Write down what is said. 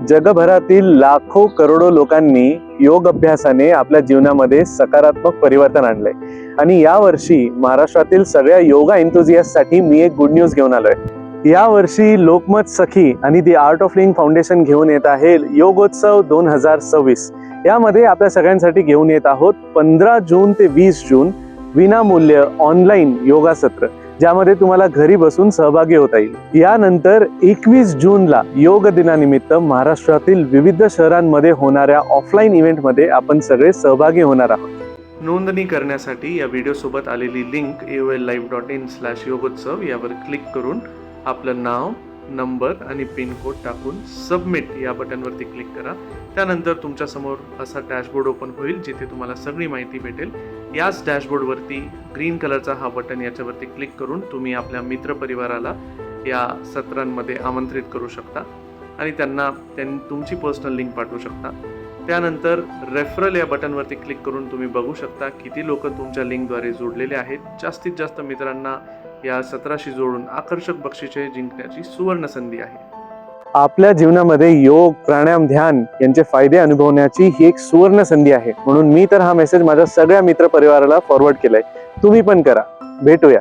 जगभरातील लाखो करोडो लोकांनी योग अभ्यासाने आपल्या जीवनामध्ये सकारात्मक परिवर्तन आणलंय आणि यावर्षी महाराष्ट्रातील सगळ्या योगा एन्थुझियास्टसाठी मी एक गुड न्यूज घेऊन आलोय। यावर्षी लोकमत सखी आणि दी आर्ट ऑफ लिव्हिंग फाउंडेशन घेऊन येत आहे योगोत्सव 2026। यामध्ये आपल्या सगळ्यांसाठी घेऊन येत आहोत 15 जून ते 20 जून विनामूल्य ऑनलाईन योगा सत्र, ज्यामध्ये तुम्हाला घरी बसून सहभागी होता येईल। यानंतर 21 जूनला योग दिनानिमित्त महाराष्ट्रातील विविध शहरांमध्ये होणाऱ्या ऑफलाईन इव्हेंटमध्ये आपण सगळे सहभागी होणार आहोत। नोंदणी करण्यासाठी या व्हिडिओ सोबत आलेली लिंक aollive.in/yogotsав यावर क्लिक करून आपलं नाव, नंबर आणि पिन कोड टाकून सबमिट या बटनवरती क्लिक करा। त्यानंतर तुमच्या समोर असा डॅशबोर्ड ओपन होईल, जिथे तुम्हाला सगळी माहिती भेटेल। याच डॅशबोर्डवरती ग्रीन कलरचा हा बटन, याच्यावरती क्लिक करून तुम्ही आपल्या मित्रपरिवाराला या सत्रांमध्ये आमंत्रित करू शकता आणि त्यांना तुमची पर्सनल लिंक पाठवू शकता। त्यानंतर रेफरल या बटनवरती क्लिक करून तुम्ही बघू शकता किती लोक तुमच्या लिंकद्वारे जोडलेले आहेत। जास्तीत जास्त मित्रांना या सत्राशी जोडून आकर्षक बक्षिसे जिंकण्याची सुवर्ण संधी आहे। आपल्या जीवनामध्ये योग, प्राणायाम, ध्यान यांचे फायदे अनुभवण्याची ही एक सुवर्ण संधी आहे। म्हणून मी तर हा मेसेज माझ्या सगळ्या मित्रपरिवाराला फॉरवर्ड केलाय। तुम्ही पण करा। भेटूया।